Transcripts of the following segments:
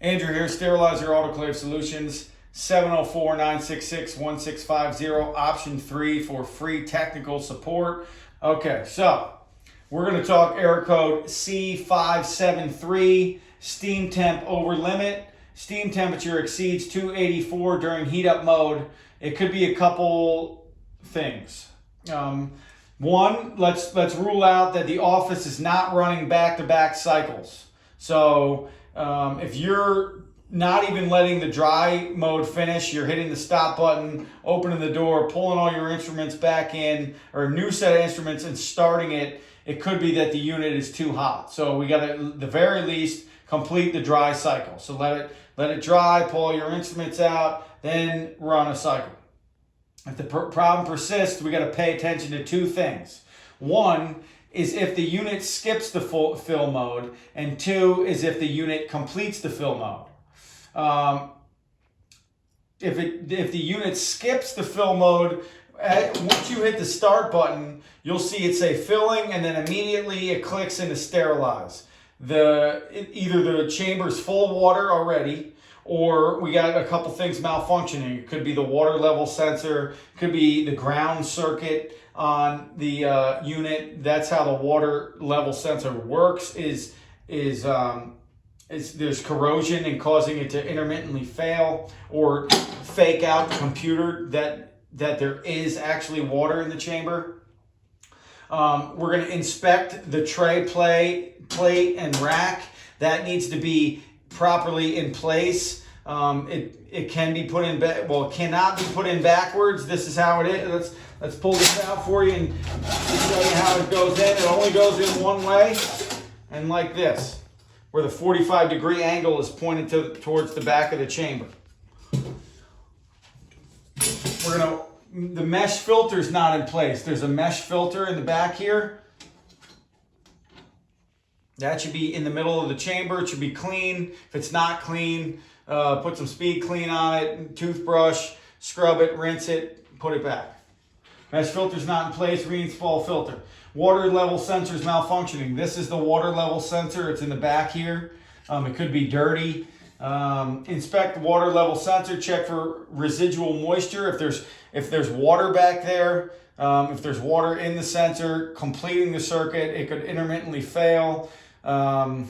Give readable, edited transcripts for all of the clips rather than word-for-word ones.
Andrew here, Sterilizer Autoclave Solutions, 704-966-1650, option 3 for free technical support. Okay, so we're going to talk error code C573, steam temp over limit. Steam temperature exceeds 284 during heat up mode. It could be a couple things. One, let's rule out that the office is not running back-to-back cycles. So if you're not even letting the dry mode finish, you're hitting the stop button, opening the door, pulling all your instruments back in, or a new set of instruments and starting it, it could be that the unit is too hot. So we got to, at the very least, complete the dry cycle. So let it dry, pull all your instruments out, then run a cycle. If the problem persists, we got to pay attention to two things. One is if the unit skips the fill mode, and two is if the unit completes the fill mode. If the unit skips the fill mode, once you hit the start button, you'll see it say filling, and then immediately it clicks into sterilize. Either the chamber's full of water already, or we got a couple things malfunctioning. It could be the water level sensor, it could be the ground circuit on the unit. That's how the water level sensor works. There's corrosion and causing it to intermittently fail or fake out the computer that there is actually water in the chamber. We're going to inspect the tray plate and rack. That needs to be properly in place. It can be put in it cannot be put in backwards. This is how it is. Let's pull this out for you and show you how it goes in. It only goes in one way, and like this, where the 45-degree angle is pointed towards the back of the chamber. The mesh filter is not in place. There's a mesh filter in the back here. That should be in the middle of the chamber. It should be clean. If it's not clean, put some speed clean on it, toothbrush, scrub it, rinse it, put it back. Mesh filter's not in place, reinstall filter. Water level sensor is malfunctioning. This is the water level sensor. It's in the back here. It could be dirty. Inspect the water level sensor. Check for residual moisture. If there's water back there, if there's water in the sensor completing the circuit, it could intermittently fail. If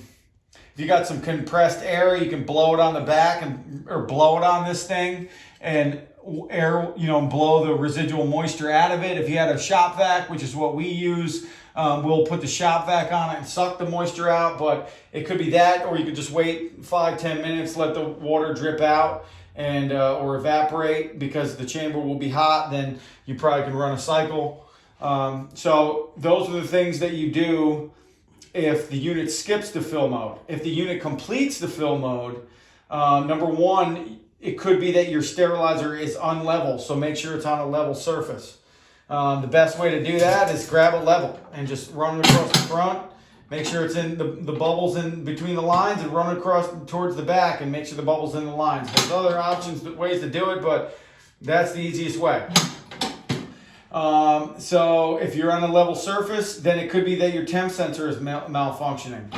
you got some compressed air, you can blow it on the back or blow it on this thing and blow the residual moisture out of it. If you had a shop vac, which is what we use, we'll put the shop vac on it and suck the moisture out, but it could be that, or you could just wait 5-10 minutes, let the water drip out and or evaporate, because the chamber will be hot. Then you probably can run a cycle. So those are the things that you do if the unit skips the fill mode. If the unit completes the fill mode, number one, it could be that your sterilizer is unlevel, so make sure it's on a level surface. The best way to do that is grab it level and just run it across the front. Make sure it's in the bubbles in between the lines, and run across towards the back and make sure the bubbles in the lines. There's other options, ways to do it, but that's the easiest way. So if you're on a level surface, then it could be that your temp sensor is malfunctioning.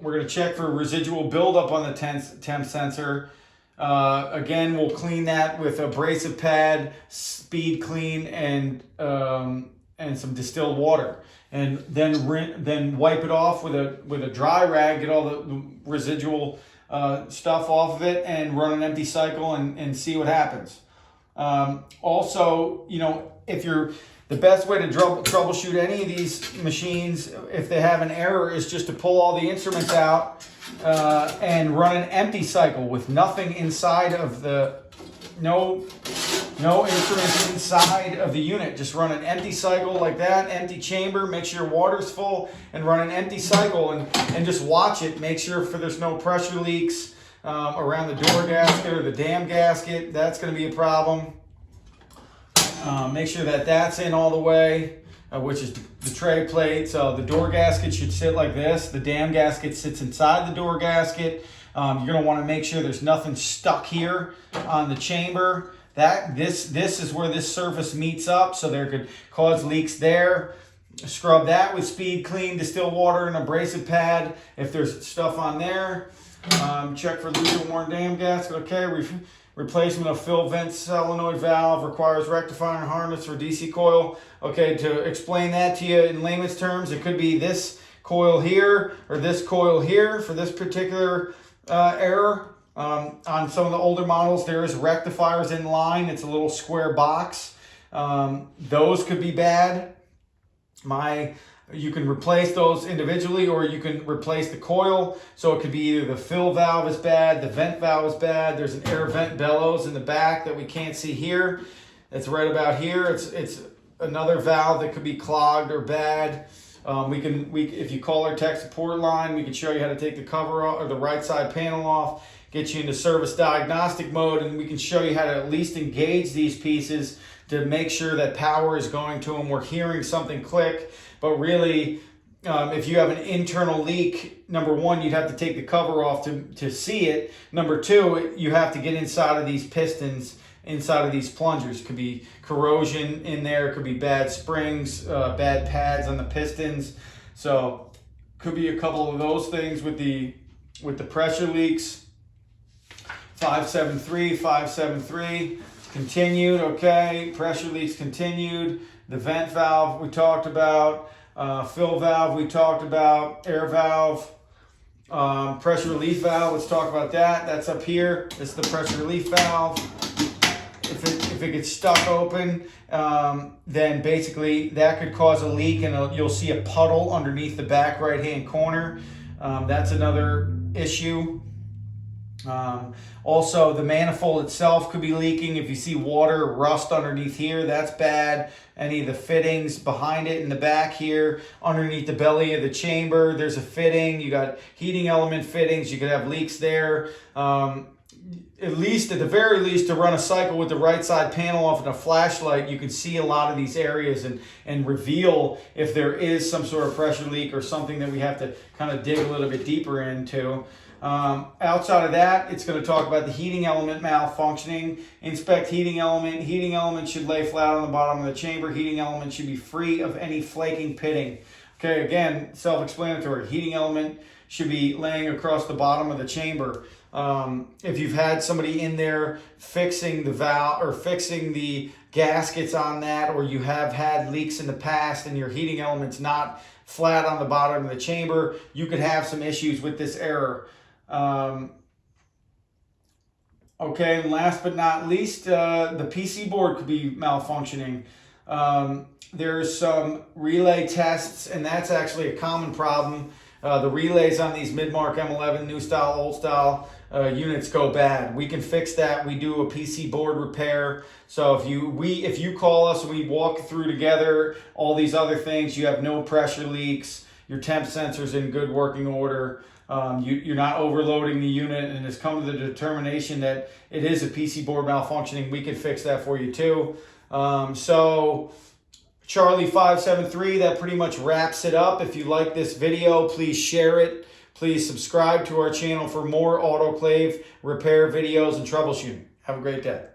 We're going to check for residual buildup on the temp sensor. Again, we'll clean that with abrasive pad, speed clean, and some distilled water, and then wipe it off with a dry rag. Get all the residual stuff off of it, and run an empty cycle and see what happens. Also, the best way to troubleshoot any of these machines, if they have an error, is just to pull all the instruments out and run an empty cycle with nothing inside of no instruments inside of the unit. Just run an empty cycle like that, empty chamber, make sure your water's full, and run an empty cycle and just watch it. Make sure there's no pressure leaks around the door gasket or the dam gasket. That's going to be a problem. Make sure that's in all the way, which is the tray plate. So the door gasket should sit like this. The dam gasket sits inside the door gasket. You're going to want to make sure there's nothing stuck here on the chamber. This is where this surface meets up, so there could cause leaks there. Scrub that with speed clean, distilled water, and abrasive pad if there's stuff on there. Check for loose or worn dam gasket. Okay. Replacement of fill vent solenoid valve requires rectifying harness for DC coil. Okay, to explain that to you in layman's terms, it could be this coil here or this coil here for this particular error. On some of the older models, there is rectifiers in line. It's a little square box. Those could be bad. You can replace those individually, or you can replace the coil. So it could be either the fill valve is bad, the vent valve is bad. There's an air vent bellows in the back that we can't see here. It's right about here. It's another valve that could be clogged or bad. If you call our tech support line, we can show you how to take the cover off or the right side panel off, get you into service diagnostic mode, and we can show you how to at least engage these pieces to make sure that power is going to them. We're hearing something click, but really, if you have an internal leak, number one, you'd have to take the cover off to see it. Number two, you have to get inside of these pistons, inside of these plungers. It could be corrosion in there, it could be bad springs, bad pads on the pistons. So could be a couple of those things with the pressure leaks. 573 continued. Okay, pressure leaks continued. The vent valve we talked about, fill valve we talked about, air valve, pressure relief valve. Let's talk about that. That's up here. This is the pressure relief valve. If it gets stuck open, then basically that could cause a leak, and you'll see a puddle underneath the back right hand corner. That's another issue. Also, the manifold itself could be leaking. If you see water or rust underneath here, that's bad. Any of the fittings behind it in the back here, underneath the belly of the chamber, there's a fitting. You got heating element fittings. You could have leaks there. At the very least, to run a cycle with the right side panel off and a flashlight, you can see a lot of these areas and reveal if there is some sort of pressure leak or something that we have to kind of dig a little bit deeper into. Outside of that, it's going to talk about the heating element malfunctioning. Inspect heating element. Heating element should lay flat on the bottom of the chamber. Heating element should be free of any flaking pitting. Okay, again, self-explanatory. Heating element should be laying across the bottom of the chamber. If you've had somebody in there fixing the valve or fixing the gaskets on that, or you have had leaks in the past and your heating element's not flat on the bottom of the chamber, you could have some issues with this error. Okay, and last but not least, the PC board could be malfunctioning. There's some relay tests, and that's actually a common problem. The relays on these Midmark M11 new style, old style units go bad. We can fix that. We do a PC board repair. So if you call us, we walk through together all these other things. You have no pressure leaks. Your temp sensor's in good working order. You're not overloading the unit, and it's come to the determination that it is a PC board malfunctioning. We can fix that for you too. So Charlie 573, that pretty much wraps it up. If you like this video, please share it. Please subscribe to our channel for more autoclave repair videos and troubleshooting. Have a great day.